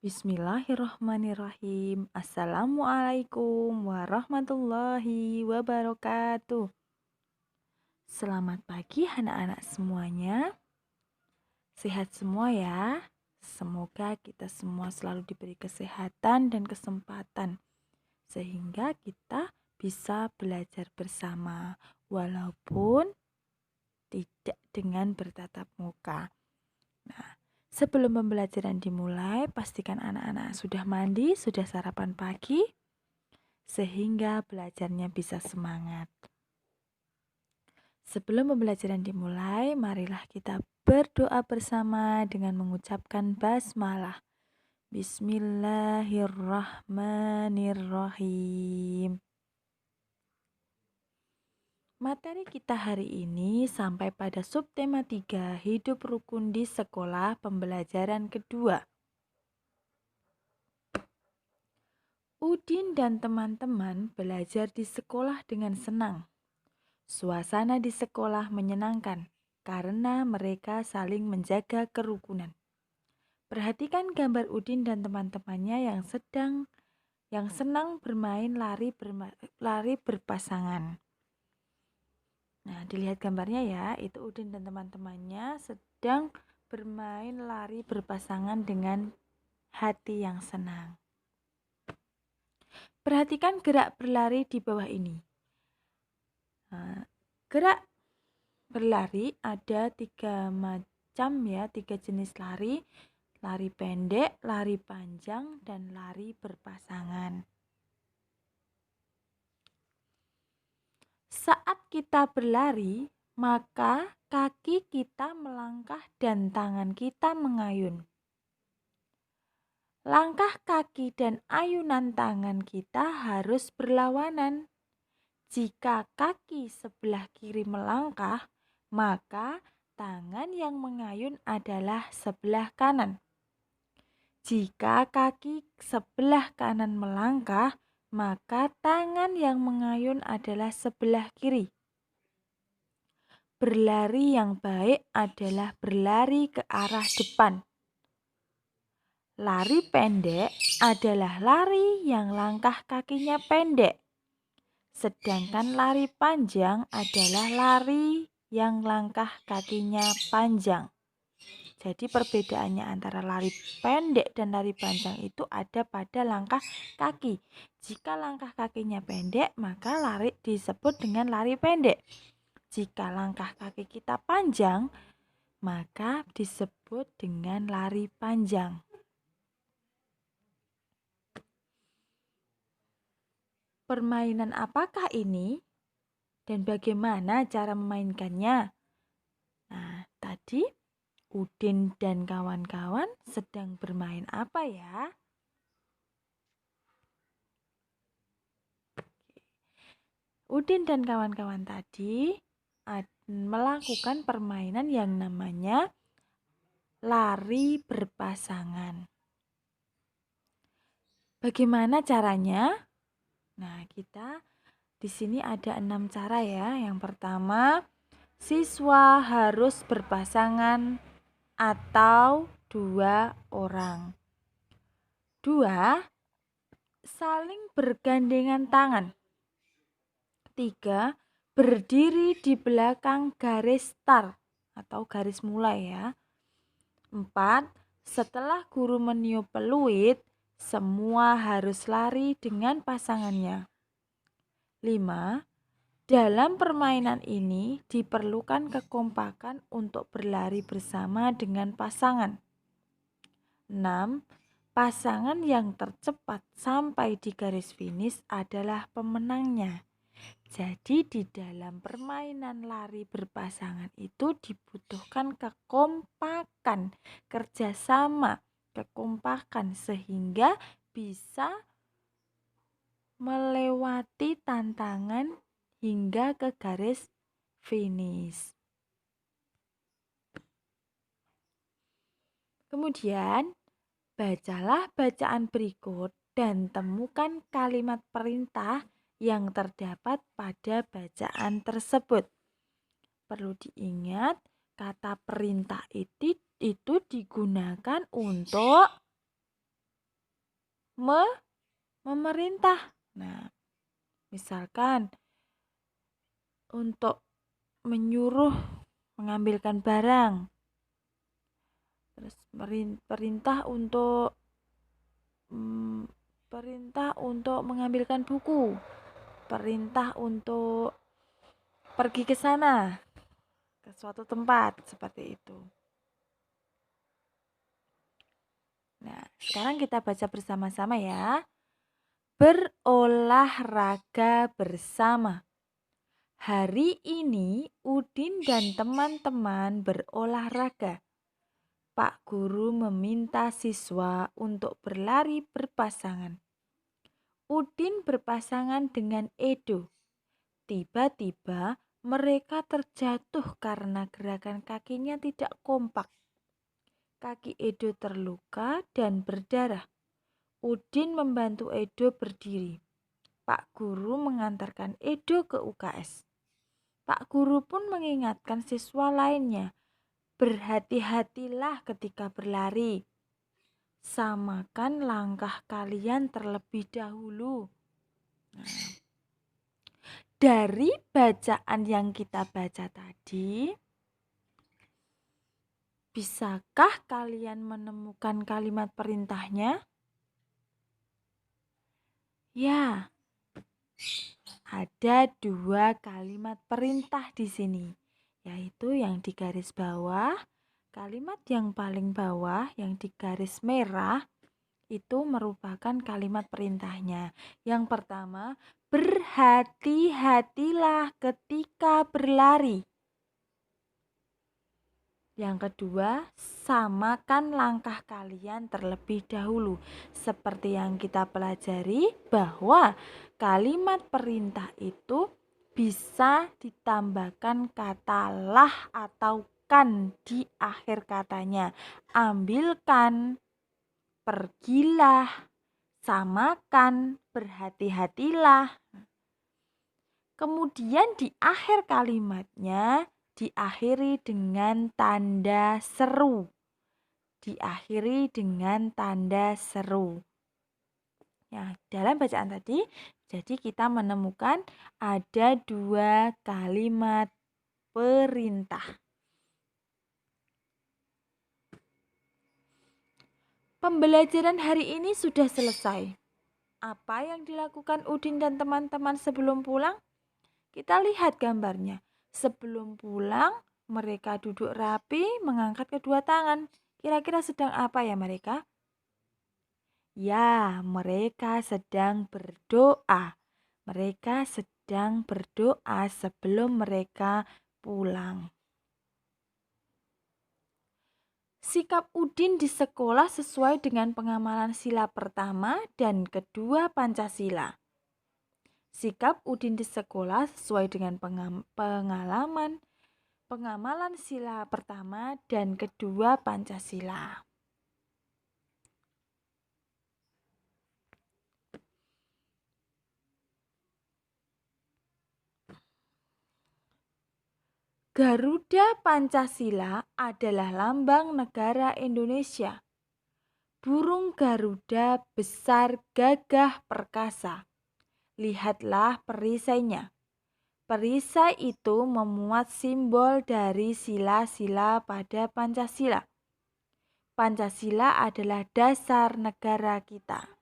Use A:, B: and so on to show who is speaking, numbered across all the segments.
A: Bismillahirrahmanirrahim. Assalamualaikum warahmatullahi wabarakatuh. Selamat pagi anak-anak semuanya. Sehat semua ya. Semoga kita semua selalu diberi kesehatan dan kesempatan sehingga kita bisa belajar bersama walaupun tidak dengan bertatap muka. Nah, sebelum pembelajaran dimulai, pastikan anak-anak sudah mandi, sudah sarapan pagi, sehingga belajarnya bisa semangat. Sebelum pembelajaran dimulai, marilah kita berdoa bersama dengan mengucapkan basmalah. Bismillahirrahmanirrahim. Materi kita hari ini sampai pada subtema 3, hidup rukun di sekolah, pembelajaran kedua. Udin dan teman-teman belajar di sekolah dengan senang. Suasana di sekolah menyenangkan karena mereka saling menjaga kerukunan. Perhatikan gambar Udin dan teman-temannya yang senang bermain lari berpasangan. Nah, dilihat gambarnya ya, itu Udin dan teman-temannya sedang bermain lari berpasangan dengan hati yang senang. Perhatikan gerak berlari di bawah ini. Nah, gerak berlari ada 3 macam ya, 3 jenis lari. Lari pendek, lari panjang, dan lari berpasangan. Saat kita berlari, maka kaki kita melangkah dan tangan kita mengayun. Langkah kaki dan ayunan tangan kita harus berlawanan. Jika kaki sebelah kiri melangkah, maka tangan yang mengayun adalah sebelah kanan. Jika kaki sebelah kanan melangkah, maka tangan yang mengayun adalah sebelah kiri. Berlari yang baik adalah berlari ke arah depan. Lari pendek adalah lari yang langkah kakinya pendek. Sedangkan lari panjang adalah lari yang langkah kakinya panjang. Jadi perbedaannya antara lari pendek dan lari panjang itu ada pada langkah kaki. Jika langkah kakinya pendek, maka lari disebut dengan lari pendek. Jika langkah kaki kita panjang, maka disebut dengan lari panjang. Permainan apakah ini dan bagaimana cara memainkannya? Nah, tadi Udin dan kawan-kawan sedang bermain apa ya? Udin dan kawan-kawan tadi melakukan permainan yang namanya lari berpasangan. Bagaimana caranya? Nah, kita di sini ada 6 cara ya. Yang pertama, siswa harus berpasangan atau 2 orang. 2, saling bergandengan tangan. 3, berdiri di belakang garis start atau garis mulai ya. 4, setelah guru meniup peluit, semua harus lari dengan pasangannya. 5, dalam permainan ini diperlukan kekompakan untuk berlari bersama dengan pasangan. 6, pasangan yang tercepat sampai di garis finish adalah pemenangnya. Jadi di dalam permainan lari berpasangan itu dibutuhkan kekompakan, kerjasama, kekompakan sehingga bisa melewati tantangan hingga ke garis finish. Kemudian, bacalah bacaan berikut dan temukan kalimat perintah yang terdapat pada bacaan tersebut. Perlu diingat, kata perintah itu digunakan untuk memerintah. Nah, misalkan untuk menyuruh mengambilkan barang, terus perintah untuk mengambilkan buku, perintah untuk pergi ke sana, ke suatu tempat, seperti itu. Nah, sekarang kita baca bersama-sama ya. Berolahraga bersama. Hari ini Udin dan teman-teman berolahraga. Pak Guru meminta siswa untuk berlari berpasangan. Udin berpasangan dengan Edo. Tiba-tiba mereka terjatuh karena gerakan kakinya tidak kompak. Kaki Edo terluka dan berdarah. Udin membantu Edo berdiri. Pak Guru mengantarkan Edo ke UKS. Pak Guru pun mengingatkan siswa lainnya, berhati-hatilah ketika berlari. Samakan langkah kalian terlebih dahulu. Nah, dari bacaan yang kita baca tadi, bisakah kalian menemukan kalimat perintahnya? Ya, ada 2 kalimat perintah di sini, yaitu yang di garis bawah. Kalimat yang paling bawah yang di garis merah itu merupakan kalimat perintahnya. Yang pertama, berhati-hatilah ketika berlari. Yang kedua, samakan langkah kalian terlebih dahulu. Seperti yang kita pelajari bahwa kalimat perintah itu bisa ditambahkan kata lah atau kan di akhir katanya. Ambilkan, pergilah, samakan, berhati-hatilah. Kemudian di akhir kalimatnya diakhiri dengan tanda seru. Diakhiri dengan tanda seru. Ya, dalam bacaan tadi, jadi kita menemukan ada 2 kalimat perintah. Pembelajaran hari ini sudah selesai. Apa yang dilakukan Udin dan teman-teman sebelum pulang? Kita lihat gambarnya. Sebelum pulang, mereka duduk rapi, mengangkat kedua tangan. Kira-kira sedang apa ya mereka? Ya, mereka sedang berdoa. Mereka sedang berdoa sebelum mereka pulang. Sikap Udin di sekolah sesuai dengan pengamalan sila pertama dan kedua Pancasila. Sikap Udin di sekolah sesuai dengan pengamalan sila pertama dan kedua Pancasila. Garuda Pancasila adalah lambang negara Indonesia. Burung Garuda besar, gagah, perkasa. Lihatlah perisainya. Perisai itu memuat simbol dari sila-sila pada Pancasila. Pancasila adalah dasar negara kita.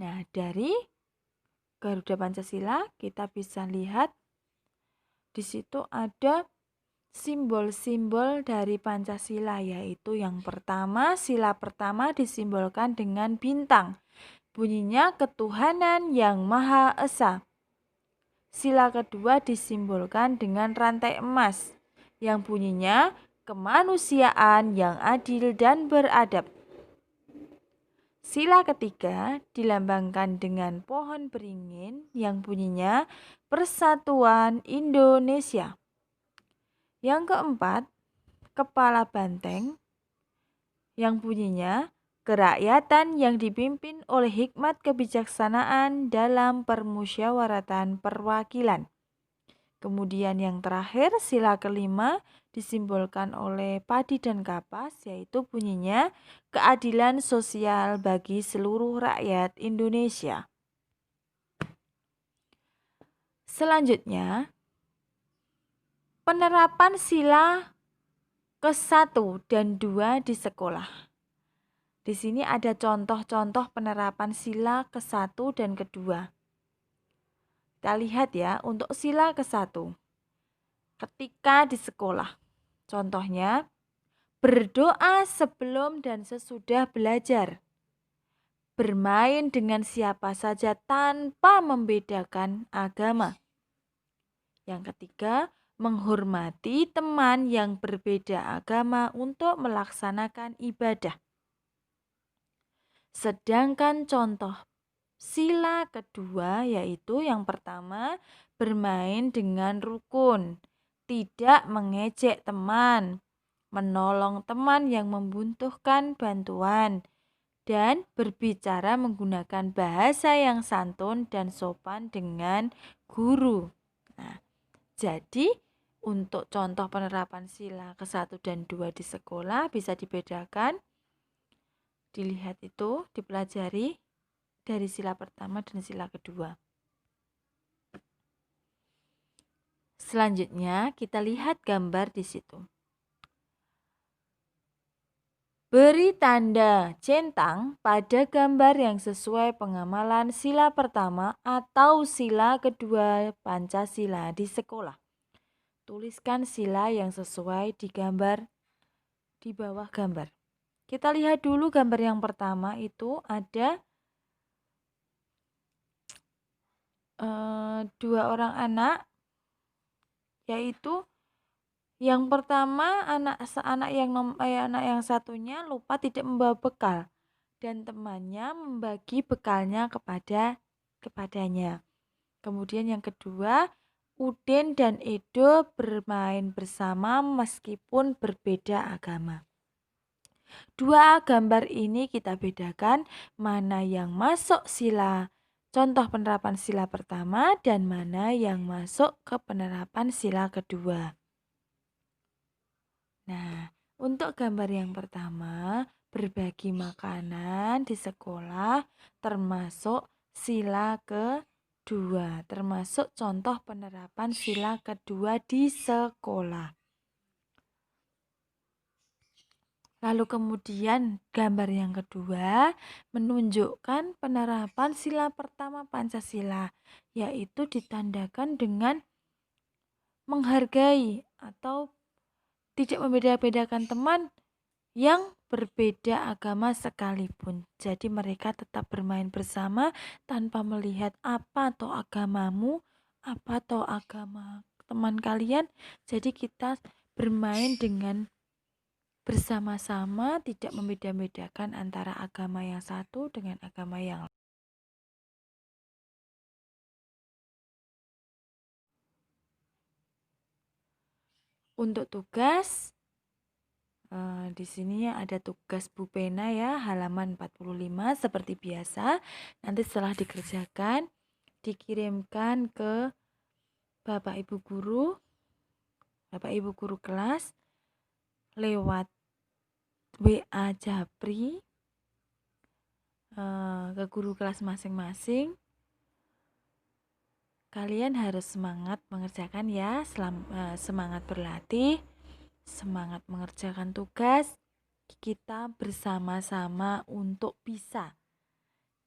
A: Nah, dari Garuda Pancasila kita bisa lihat di situ ada simbol-simbol dari Pancasila, yaitu yang pertama, sila pertama disimbolkan dengan bintang. Bunyinya ketuhanan yang Maha Esa. Sila kedua disimbolkan dengan rantai emas yang bunyinya kemanusiaan yang adil dan beradab. Sila ketiga dilambangkan dengan pohon beringin yang bunyinya Persatuan Indonesia. Yang keempat, kepala banteng yang bunyinya kerakyatan yang dipimpin oleh hikmat kebijaksanaan dalam permusyawaratan perwakilan. Kemudian yang terakhir, sila kelima disimbolkan oleh padi dan kapas, yaitu bunyinya keadilan sosial bagi seluruh rakyat Indonesia. Selanjutnya, penerapan sila ke-1 dan 2 di sekolah. Di sini ada contoh-contoh penerapan sila ke-1 dan ke-2. Kita lihat ya, untuk sila ke-1. Ketika di sekolah, contohnya berdoa sebelum dan sesudah belajar, bermain dengan siapa saja tanpa membedakan agama. Yang ketiga, menghormati teman yang berbeda agama untuk melaksanakan ibadah. Sedangkan contoh sila kedua yaitu yang pertama, bermain dengan rukun, tidak mengejek teman, menolong teman yang membutuhkan bantuan, dan berbicara menggunakan bahasa yang santun dan sopan dengan guru. Nah, jadi untuk contoh penerapan sila ke-1 dan 2 di sekolah bisa dibedakan, dilihat itu, dipelajari dari sila pertama dan sila kedua. Selanjutnya kita lihat gambar di situ. Beri tanda centang pada gambar yang sesuai pengamalan sila pertama atau sila kedua Pancasila di sekolah. Tuliskan sila yang sesuai di gambar di bawah gambar. Kita lihat dulu gambar yang pertama itu ada 2 orang anak, yaitu yang pertama anak yang satunya lupa tidak membawa bekal dan temannya membagi bekalnya kepadanya. Kemudian yang kedua, Udin dan Edo bermain bersama meskipun berbeda agama. 2 gambar ini kita bedakan mana yang masuk sila contoh penerapan sila pertama dan mana yang masuk ke penerapan sila kedua. Nah, untuk gambar yang pertama, berbagi makanan di sekolah termasuk sila kedua, termasuk contoh penerapan sila kedua di sekolah. Lalu kemudian gambar yang kedua menunjukkan penerapan sila pertama Pancasila, yaitu ditandakan dengan menghargai atau tidak membeda-bedakan teman yang berbeda agama sekalipun. Jadi mereka tetap bermain bersama tanpa melihat apa atau agamamu, apa atau agama teman kalian. Jadi kita bermain dengan bersama-sama, tidak membeda-bedakan antara agama yang satu dengan agama yang lain. Untuk tugas, di sini ada tugas Bu Pena ya, halaman 45 seperti biasa. Nanti setelah dikerjakan, dikirimkan ke Bapak Ibu Guru kelas lewat WA Japri ke guru kelas masing-masing. Kalian harus semangat mengerjakan ya, semangat berlatih, semangat mengerjakan tugas. Kita bersama-sama untuk bisa.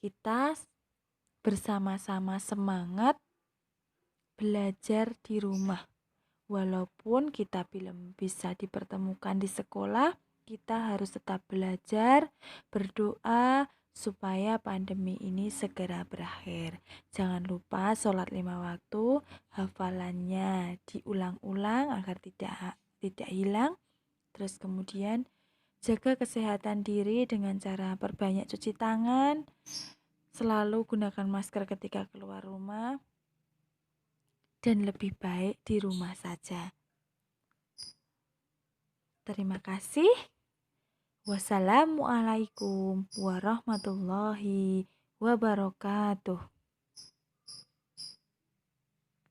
A: Kita bersama-sama semangat belajar di rumah. Walaupun kita belum bisa dipertemukan di sekolah, kita harus tetap belajar, berdoa supaya pandemi ini segera berakhir. Jangan lupa sholat 5 waktu, hafalannya diulang-ulang agar tidak hilang. Terus kemudian jaga kesehatan diri dengan cara perbanyak cuci tangan, selalu gunakan masker ketika keluar rumah, dan lebih baik di rumah saja. Terima kasih. Wassalamualaikum warahmatullahi wabarakatuh.